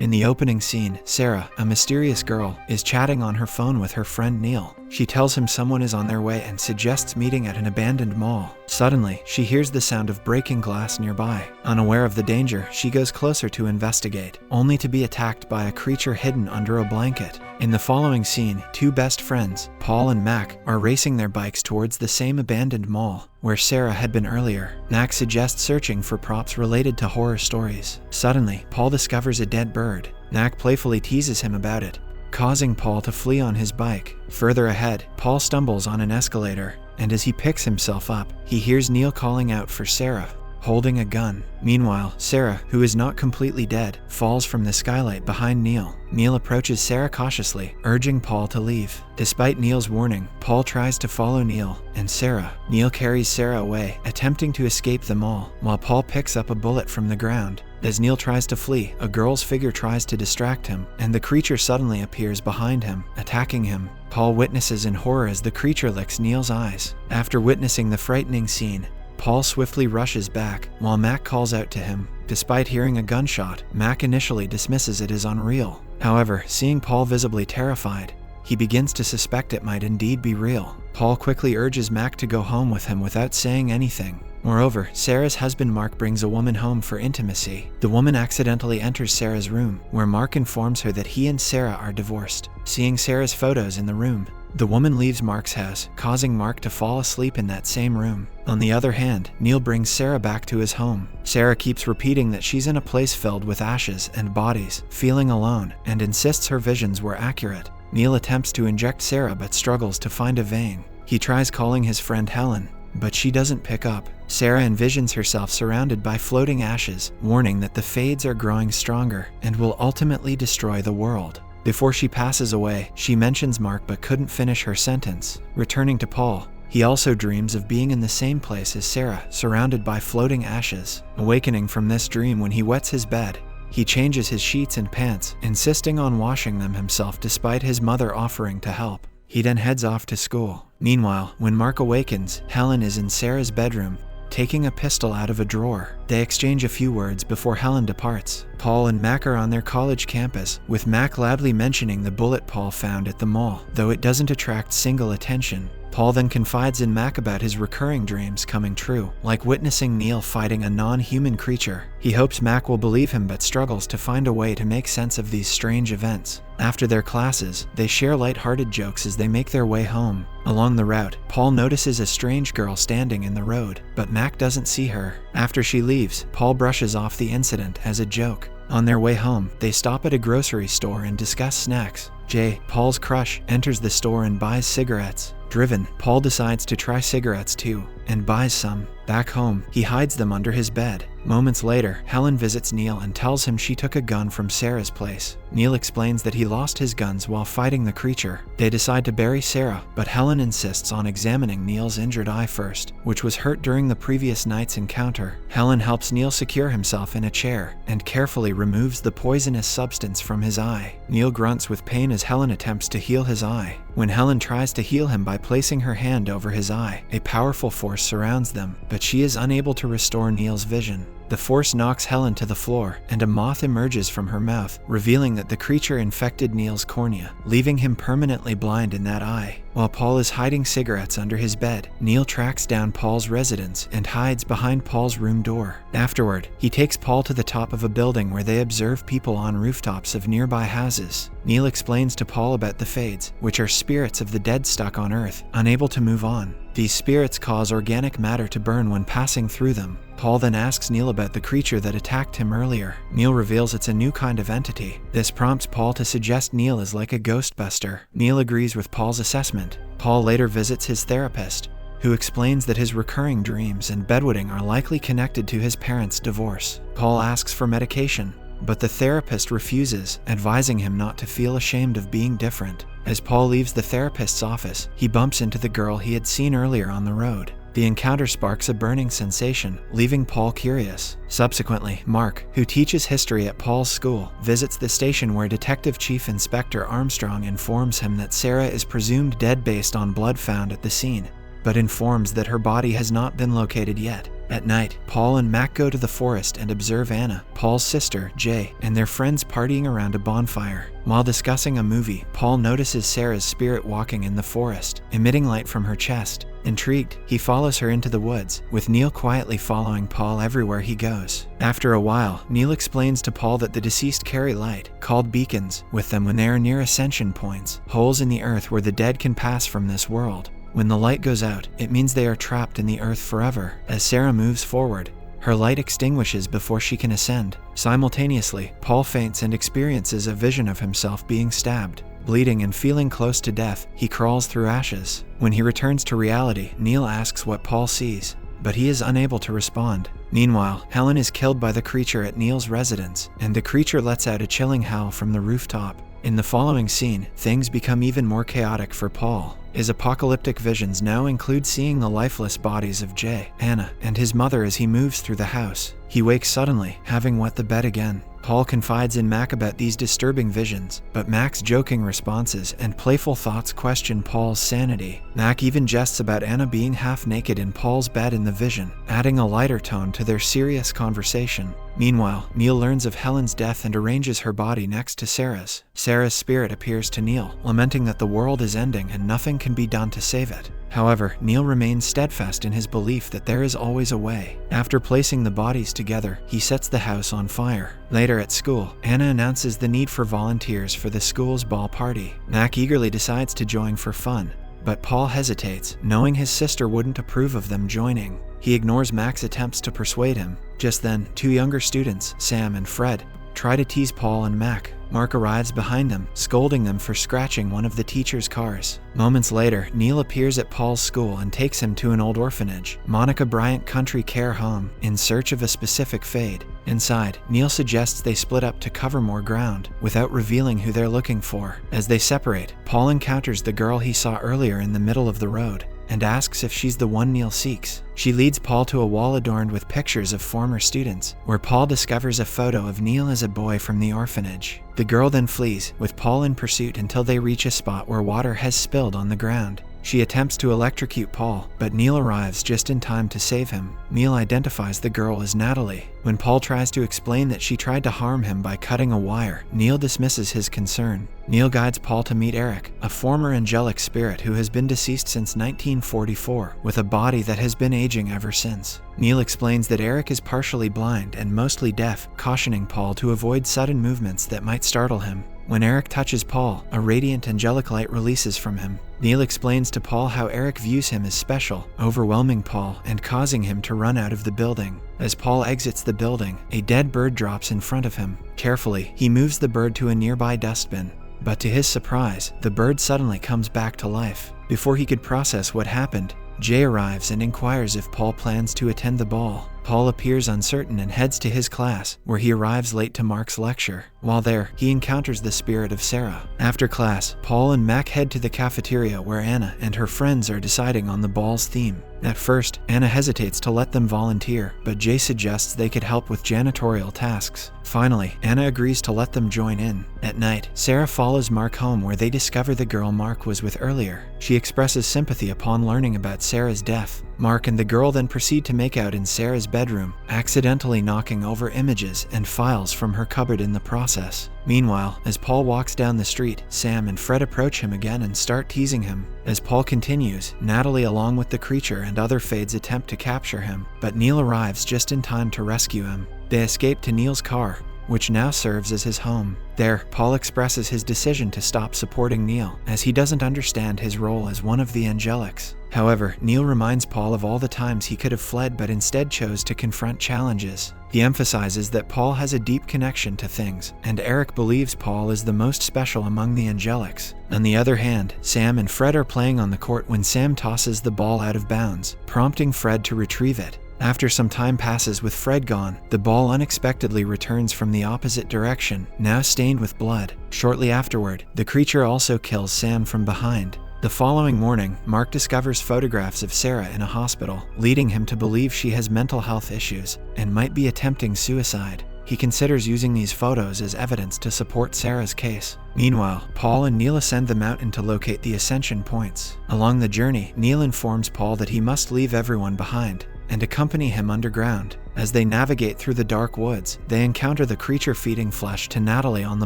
In the opening scene, Sarah, a mysterious girl, is chatting on her phone with her friend Neil. She tells him someone is on their way and suggests meeting at an abandoned mall. Suddenly, she hears the sound of breaking glass nearby. Unaware of the danger, she goes closer to investigate, only to be attacked by a creature hidden under a blanket. In the following scene, two best friends, Paul and Mac, are racing their bikes towards the same abandoned mall where Sarah had been earlier. Mac suggests searching for props related to horror stories. Suddenly, Paul discovers a dead bird. Mac playfully teases him about it, causing Paul to flee on his bike. Further ahead, Paul stumbles on an escalator, and as he picks himself up, he hears Neil calling out for Sarah, holding a gun. Meanwhile, Sarah, who is not completely dead, falls from the skylight behind Neil. Neil approaches Sarah cautiously, urging Paul to leave. Despite Neil's warning, Paul tries to follow Neil and Sarah. Neil carries Sarah away, attempting to escape the mall, while Paul picks up a bullet from the ground. As Neil tries to flee, a girl's figure tries to distract him, and the creature suddenly appears behind him, attacking him. Paul witnesses in horror as the creature licks Neil's eyes. After witnessing the frightening scene, Paul swiftly rushes back, while Mac calls out to him. Despite hearing a gunshot, Mac initially dismisses it as unreal. However, seeing Paul visibly terrified, he begins to suspect it might indeed be real. Paul quickly urges Mac to go home with him without saying anything. Moreover, Sarah's husband Mark brings a woman home for intimacy. The woman accidentally enters Sarah's room, where Mark informs her that he and Sarah are divorced. Seeing Sarah's photos in the room, the woman leaves Mark's house, causing Mark to fall asleep in that same room. On the other hand, Neil brings Sarah back to his home. Sarah keeps repeating that she's in a place filled with ashes and bodies, feeling alone, and insists her visions were accurate. Neil attempts to inject Sarah but struggles to find a vein. He tries calling his friend Helen, but she doesn't pick up. Sarah envisions herself surrounded by floating ashes, warning that the fades are growing stronger and will ultimately destroy the world. Before she passes away, she mentions Mark but couldn't finish her sentence. Returning to Paul, he also dreams of being in the same place as Sarah, surrounded by floating ashes. Awakening from this dream when he wets his bed, he changes his sheets and pants, insisting on washing them himself despite his mother offering to help. He then heads off to school. Meanwhile, when Mark awakens, Helen is in Sarah's bedroom, taking a pistol out of a drawer. They exchange a few words before Helen departs. Paul and Mac are on their college campus, with Mac loudly mentioning the bullet Paul found at the mall, though it doesn't attract single attention. Paul then confides in Mac about his recurring dreams coming true, like witnessing Neil fighting a non-human creature. He hopes Mac will believe him but struggles to find a way to make sense of these strange events. After their classes, they share light-hearted jokes as they make their way home. Along the route, Paul notices a strange girl standing in the road, but Mac doesn't see her. After she leaves, Paul brushes off the incident as a joke. On their way home, they stop at a grocery store and discuss snacks. Jay, Paul's crush, enters the store and buys cigarettes. Driven, Paul decides to try cigarettes too, and buys some. Back home, he hides them under his bed. Moments later, Helen visits Neil and tells him she took a gun from Sarah's place. Neil explains that he lost his guns while fighting the creature. They decide to bury Sarah, but Helen insists on examining Neil's injured eye first, which was hurt during the previous night's encounter. Helen helps Neil secure himself in a chair and carefully removes the poisonous substance from his eye. Neil grunts with pain as Helen attempts to heal his eye. When Helen tries to heal him by placing her hand over his eye, a powerful force surrounds them, but she is unable to restore Neil's vision. The force knocks Helen to the floor, and a moth emerges from her mouth, revealing that the creature infected Neil's cornea, leaving him permanently blind in that eye. While Paul is hiding cigarettes under his bed, Neil tracks down Paul's residence and hides behind Paul's room door. Afterward, he takes Paul to the top of a building where they observe people on rooftops of nearby houses. Neil explains to Paul about the Fades, which are spirits of the dead stuck on Earth, unable to move on. These spirits cause organic matter to burn when passing through them. Paul then asks Neil about the creature that attacked him earlier. Neil reveals it's a new kind of entity. This prompts Paul to suggest Neil is like a ghostbuster. Neil agrees with Paul's assessment. Paul later visits his therapist, who explains that his recurring dreams and bedwetting are likely connected to his parents' divorce. Paul asks for medication, but the therapist refuses, advising him not to feel ashamed of being different. As Paul leaves the therapist's office, he bumps into the girl he had seen earlier on the road. The encounter sparks a burning sensation, leaving Paul curious. Subsequently, Mark, who teaches history at Paul's school, visits the station where Detective Chief Inspector Armstrong informs him that Sarah is presumed dead based on blood found at the scene, but informs that her body has not been located yet. At night, Paul and Mac go to the forest and observe Anna, Paul's sister, Jay, and their friends partying around a bonfire. While discussing a movie, Paul notices Sarah's spirit walking in the forest, emitting light from her chest. Intrigued, he follows her into the woods, with Neil quietly following Paul everywhere he goes. After a while, Neil explains to Paul that the deceased carry light, called beacons, with them when they are near Ascension points, holes in the earth where the dead can pass from this world. When the light goes out, it means they are trapped in the earth forever. As Sarah moves forward, her light extinguishes before she can ascend. Simultaneously, Paul faints and experiences a vision of himself being stabbed. Bleeding and feeling close to death, he crawls through ashes. When he returns to reality, Neil asks what Paul sees, but he is unable to respond. Meanwhile, Helen is killed by the creature at Neil's residence, and the creature lets out a chilling howl from the rooftop. In the following scene, things become even more chaotic for Paul. His apocalyptic visions now include seeing the lifeless bodies of Jay, Anna, and his mother as he moves through the house. He wakes suddenly, having wet the bed again. Paul confides in Mac about these disturbing visions, but Mac's joking responses and playful thoughts question Paul's sanity. Mac even jests about Anna being half naked in Paul's bed in the vision, adding a lighter tone to their serious conversation. Meanwhile, Neil learns of Helen's death and arranges her body next to Sarah's. Sarah's spirit appears to Neil, lamenting that the world is ending and nothing can be done to save it. However, Neil remains steadfast in his belief that there is always a way. After placing the bodies together, he sets the house on fire. Later at school, Anna announces the need for volunteers for the school's ball party. Mac eagerly decides to join for fun, but Paul hesitates, knowing his sister wouldn't approve of them joining. He ignores Mac's attempts to persuade him. Just then, two younger students, Sam and Fred, try to tease Paul and Mac. Mark arrives behind them, scolding them for scratching one of the teacher's cars. Moments later, Neil appears at Paul's school and takes him to an old orphanage, Monica Bryant Country Care Home, in search of a specific fade. Inside, Neil suggests they split up to cover more ground, without revealing who they're looking for. As they separate, Paul encounters the girl he saw earlier in the middle of the road, and asks if she's the one Neil seeks. She leads Paul to a wall adorned with pictures of former students, where Paul discovers a photo of Neil as a boy from the orphanage. The girl then flees, with Paul in pursuit until they reach a spot where water has spilled on the ground. She attempts to electrocute Paul, but Neil arrives just in time to save him. Neil identifies the girl as Natalie. When Paul tries to explain that she tried to harm him by cutting a wire, Neil dismisses his concern. Neil guides Paul to meet Eric, a former angelic spirit who has been deceased since 1944, with a body that has been aging ever since. Neil explains that Eric is partially blind and mostly deaf, cautioning Paul to avoid sudden movements that might startle him. When Eric touches Paul, a radiant angelic light releases from him. Neil explains to Paul how Eric views him as special, overwhelming Paul and causing him to run out of the building. As Paul exits the building, a dead bird drops in front of him. Carefully, he moves the bird to a nearby dustbin. But to his surprise, the bird suddenly comes back to life. Before he could process what happened, Jay arrives and inquires if Paul plans to attend the ball. Paul appears uncertain and heads to his class, where he arrives late to Mark's lecture. While there, he encounters the spirit of Sarah. After class, Paul and Mac head to the cafeteria where Anna and her friends are deciding on the ball's theme. At first, Anna hesitates to let them volunteer, but Jay suggests they could help with janitorial tasks. Finally, Anna agrees to let them join in. At night, Sarah follows Mark home where they discover the girl Mark was with earlier. She expresses sympathy upon learning about Sarah's death. Mark and the girl then proceed to make out in Sarah's bedroom, accidentally knocking over images and files from her cupboard in the process. Meanwhile, as Paul walks down the street, Sam and Fred approach him again and start teasing him. As Paul continues, Natalie along with the creature and other fades attempt to capture him, but Neil arrives just in time to rescue him. They escape to Neil's car, which now serves as his home. There, Paul expresses his decision to stop supporting Neil, as he doesn't understand his role as one of the angelics. However, Neil reminds Paul of all the times he could have fled but instead chose to confront challenges. He emphasizes that Paul has a deep connection to things, and Eric believes Paul is the most special among the angelics. On the other hand, Sam and Fred are playing on the court when Sam tosses the ball out of bounds, prompting Fred to retrieve it. After some time passes with Fred gone, the ball unexpectedly returns from the opposite direction, now stained with blood. Shortly afterward, the creature also kills Sam from behind. The following morning, Mark discovers photographs of Sarah in a hospital, leading him to believe she has mental health issues and might be attempting suicide. He considers using these photos as evidence to support Sarah's case. Meanwhile, Paul and Neil ascend the mountain to locate the Ascension points. Along the journey, Neil informs Paul that he must leave everyone behind. and accompany him underground. As they navigate through the dark woods, they encounter the creature feeding flesh to Natalie on the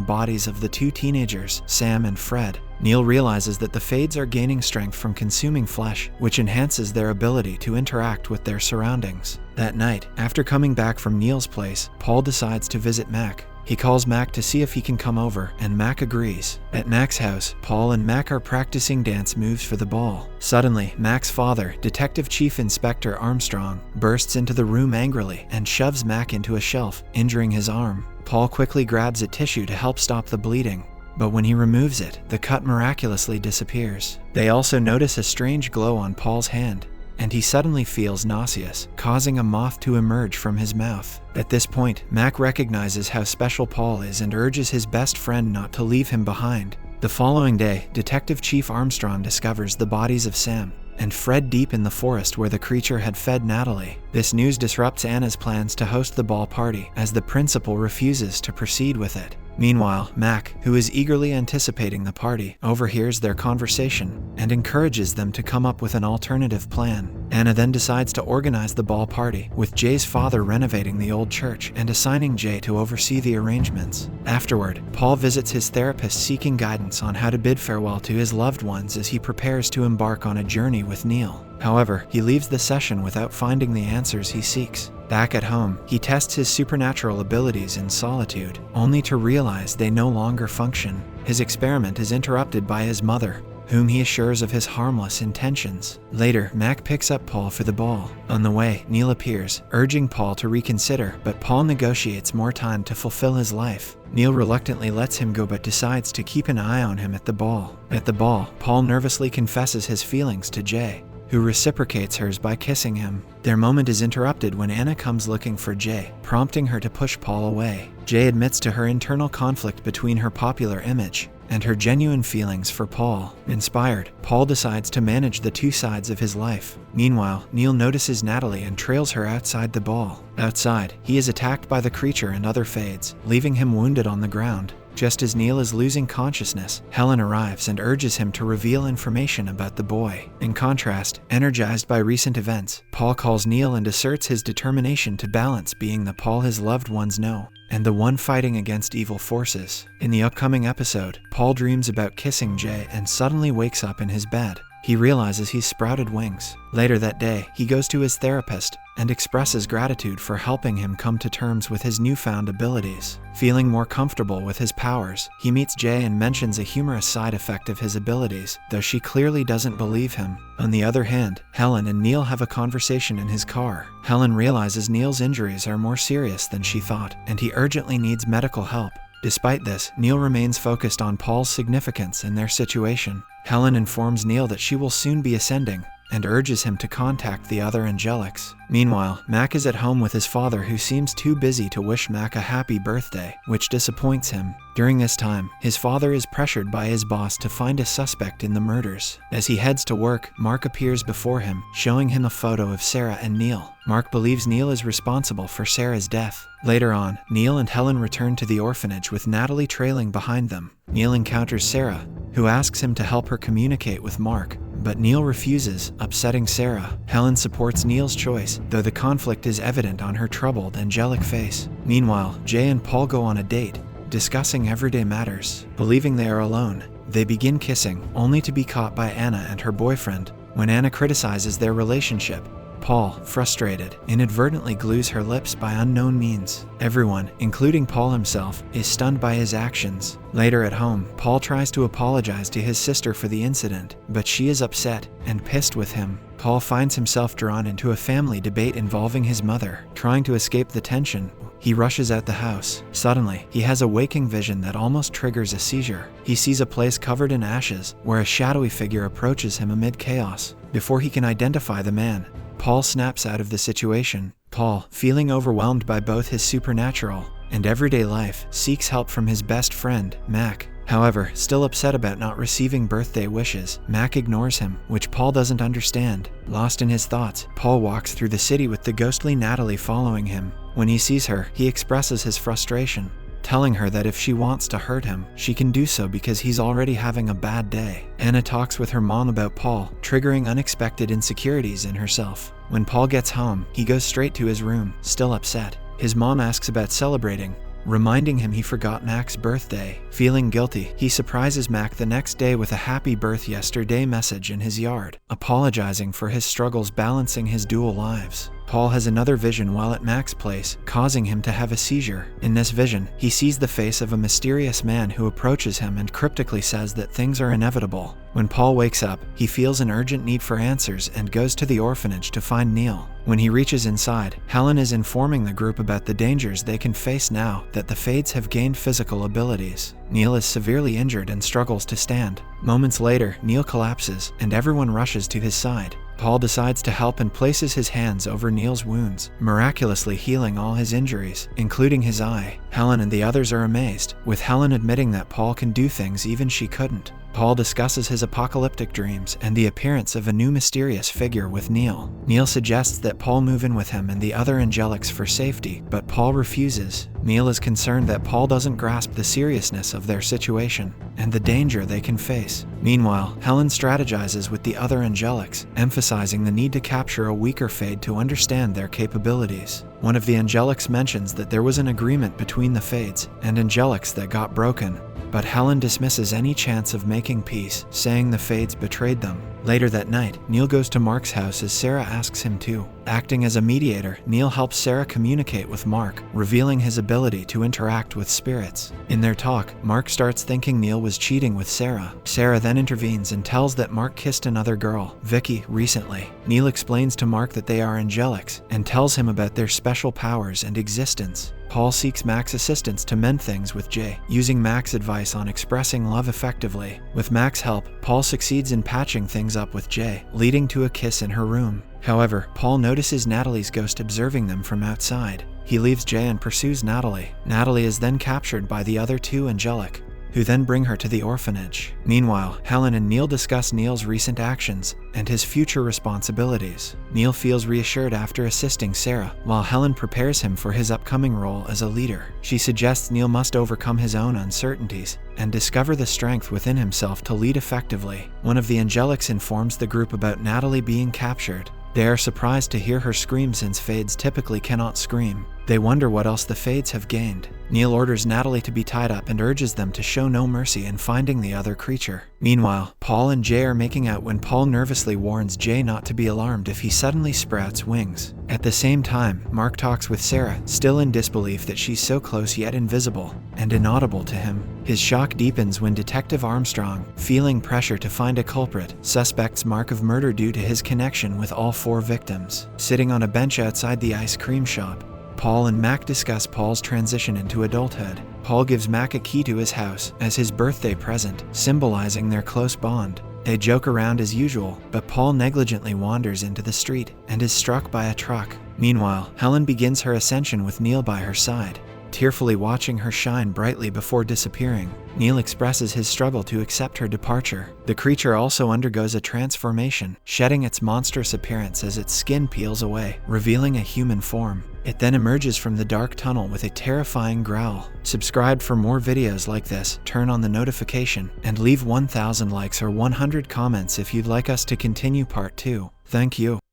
bodies of the two teenagers, Sam and Fred. Neil realizes that the Fades are gaining strength from consuming flesh, which enhances their ability to interact with their surroundings. That night, after coming back from Neil's place, Paul decides to visit Mac. He calls Mac to see if he can come over, and Mac agrees. At Mac's house, Paul and Mac are practicing dance moves for the ball. Suddenly, Mac's father, Detective Chief Inspector Armstrong, bursts into the room angrily and shoves Mac into a shelf, injuring his arm. Paul quickly grabs a tissue to help stop the bleeding, but when he removes it, the cut miraculously disappears. They also notice a strange glow on Paul's hand, and he suddenly feels nauseous, causing a moth to emerge from his mouth. At this point, Mac recognizes how special Paul is and urges his best friend not to leave him behind. The following day, Detective Chief Armstrong discovers the bodies of Sam and Fred deep in the forest where the creature had fed Natalie. This news disrupts Anna's plans to host the ball party, as the principal refuses to proceed with it. Meanwhile, Mac, who is eagerly anticipating the party, overhears their conversation and encourages them to come up with an alternative plan. Anna then decides to organize the ball party, with Jay's father renovating the old church and assigning Jay to oversee the arrangements. Afterward, Paul visits his therapist seeking guidance on how to bid farewell to his loved ones as he prepares to embark on a journey with Neil. However, he leaves the session without finding the answers he seeks. Back at home, he tests his supernatural abilities in solitude, only to realize they no longer function. His experiment is interrupted by his mother, whom he assures of his harmless intentions. Later, Mac picks up Paul for the ball. On the way, Neil appears, urging Paul to reconsider, but Paul negotiates more time to fulfill his life. Neil reluctantly lets him go but decides to keep an eye on him at the ball. At the ball, Paul nervously confesses his feelings to Jay, who reciprocates hers by kissing him. Their moment is interrupted when Anna comes looking for Jay, prompting her to push Paul away. Jay admits to her internal conflict between her popular image and her genuine feelings for Paul. Inspired, Paul decides to manage the two sides of his life. Meanwhile, Neil notices Natalie and trails her outside the ball. Outside, he is attacked by the creature and other Fades, leaving him wounded on the ground. Just as Neil is losing consciousness, Helen arrives and urges him to reveal information about the boy. In contrast, energized by recent events, Paul calls Neil and asserts his determination to balance being the Paul his loved ones know and the one fighting against evil forces. In the upcoming episode, Paul dreams about kissing Jay and suddenly wakes up in his bed. He realizes he's sprouted wings. Later that day, he goes to his therapist and expresses gratitude for helping him come to terms with his newfound abilities. Feeling more comfortable with his powers, he meets Jay and mentions a humorous side effect of his abilities, though she clearly doesn't believe him. On the other hand, Helen and Neil have a conversation in his car. Helen realizes Neil's injuries are more serious than she thought, and he urgently needs medical help. Despite this, Neil remains focused on Paul's significance in their situation. Helen informs Neil that she will soon be ascending and urges him to contact the other angelics. Meanwhile, Mac is at home with his father, who seems too busy to wish Mac a happy birthday, which disappoints him. During this time, his father is pressured by his boss to find a suspect in the murders. As he heads to work, Mark appears before him, showing him a photo of Sarah and Neil. Mark believes Neil is responsible for Sarah's death. Later on, Neil and Helen return to the orphanage with Natalie trailing behind them. Neil encounters Sarah, who asks him to help her communicate with Mark, but Neil refuses, upsetting Sarah. Helen supports Neil's choice, though the conflict is evident on her troubled, angelic face. Meanwhile, Jay and Paul go on a date, discussing everyday matters. Believing they are alone, they begin kissing, only to be caught by Anna and her boyfriend. When Anna criticizes their relationship, Paul, frustrated, inadvertently glues her lips by unknown means. Everyone, including Paul himself, is stunned by his actions. Later at home, Paul tries to apologize to his sister for the incident, but she is upset and pissed with him. Paul finds himself drawn into a family debate involving his mother. Trying to escape the tension, he rushes out the house. Suddenly, he has a waking vision that almost triggers a seizure. He sees a place covered in ashes, where a shadowy figure approaches him amid chaos. Before he can identify the man, Paul snaps out of the situation. Paul, feeling overwhelmed by both his supernatural and everyday life, seeks help from his best friend, Mac. However, still upset about not receiving birthday wishes, Mac ignores him, which Paul doesn't understand. Lost in his thoughts, Paul walks through the city with the ghostly Natalie following him. When he sees her, he expresses his frustration, telling her that if she wants to hurt him, she can do so because he's already having a bad day. Anna talks with her mom about Paul, triggering unexpected insecurities in herself. When Paul gets home, he goes straight to his room, still upset. His mom asks about celebrating, reminding him he forgot Mac's birthday. Feeling guilty, he surprises Mac the next day with a happy birth yesterday message in his yard, apologizing for his struggles balancing his dual lives. Paul has another vision while at Mac's place, causing him to have a seizure. In this vision, he sees the face of a mysterious man who approaches him and cryptically says that things are inevitable. When Paul wakes up, he feels an urgent need for answers and goes to the orphanage to find Neil. When he reaches inside, Helen is informing the group about the dangers they can face now that the Fades have gained physical abilities. Neil is severely injured and struggles to stand. Moments later, Neil collapses, and everyone rushes to his side. Paul decides to help and places his hands over Neil's wounds, miraculously healing all his injuries, including his eye. Helen and the others are amazed, with Helen admitting that Paul can do things even she couldn't. Paul discusses his apocalyptic dreams and the appearance of a new mysterious figure with Neil. Neil suggests that Paul move in with him and the other angelics for safety, but Paul refuses. Neil is concerned that Paul doesn't grasp the seriousness of their situation and the danger they can face. Meanwhile, Helen strategizes with the other angelics, emphasizing the need to capture a weaker Fade to understand their capabilities. One of the angelics mentions that there was an agreement between the Fades and angelics that got broken, but Helen dismisses any chance of making peace, saying the Fades betrayed them. Later that night, Neil goes to Mark's house as Sarah asks him to. Acting as a mediator, Neil helps Sarah communicate with Mark, revealing his ability to interact with spirits. In their talk, Mark starts thinking Neil was cheating with Sarah. Sarah then intervenes and tells that Mark kissed another girl, Vicky, recently. Neil explains to Mark that they are angelics and tells him about their special powers and existence. Paul seeks Mac's assistance to mend things with Jay, using Mac's advice on expressing love effectively. With Mac's help, Paul succeeds in patching things up with Jay, leading to a kiss in her room. However, Paul notices Natalie's ghost observing them from outside. He leaves Jay and pursues Natalie. Natalie is then captured by the other two angelic, who then bring her to the orphanage. Meanwhile, Helen and Neil discuss Neil's recent actions and his future responsibilities. Neil feels reassured after assisting Sarah, while Helen prepares him for his upcoming role as a leader. She suggests Neil must overcome his own uncertainties and discover the strength within himself to lead effectively. One of the angelics informs the group about Natalie being captured. They are surprised to hear her scream since Fades typically cannot scream. They wonder what else the Fades have gained. Neil orders Natalie to be tied up and urges them to show no mercy in finding the other creature. Meanwhile, Paul and Jay are making out when Paul nervously warns Jay not to be alarmed if he suddenly sprouts wings. At the same time, Mark talks with Sarah, still in disbelief that she's so close yet invisible and inaudible to him. His shock deepens when Detective Armstrong, feeling pressure to find a culprit, suspects Mark of murder due to his connection with all four victims. Sitting on a bench outside the ice cream shop, Paul and Mac discuss Paul's transition into adulthood. Paul gives Mac a key to his house as his birthday present, symbolizing their close bond. They joke around as usual, but Paul negligently wanders into the street and is struck by a truck. Meanwhile, Helen begins her ascension with Neil by her side, tearfully watching her shine brightly before disappearing. Neil expresses his struggle to accept her departure. The creature also undergoes a transformation, shedding its monstrous appearance as its skin peels away, revealing a human form. It then emerges from the dark tunnel with a terrifying growl. Subscribe for more videos like this, turn on the notification, and leave 1,000 likes or 100 comments if you'd like us to continue part 2. Thank you.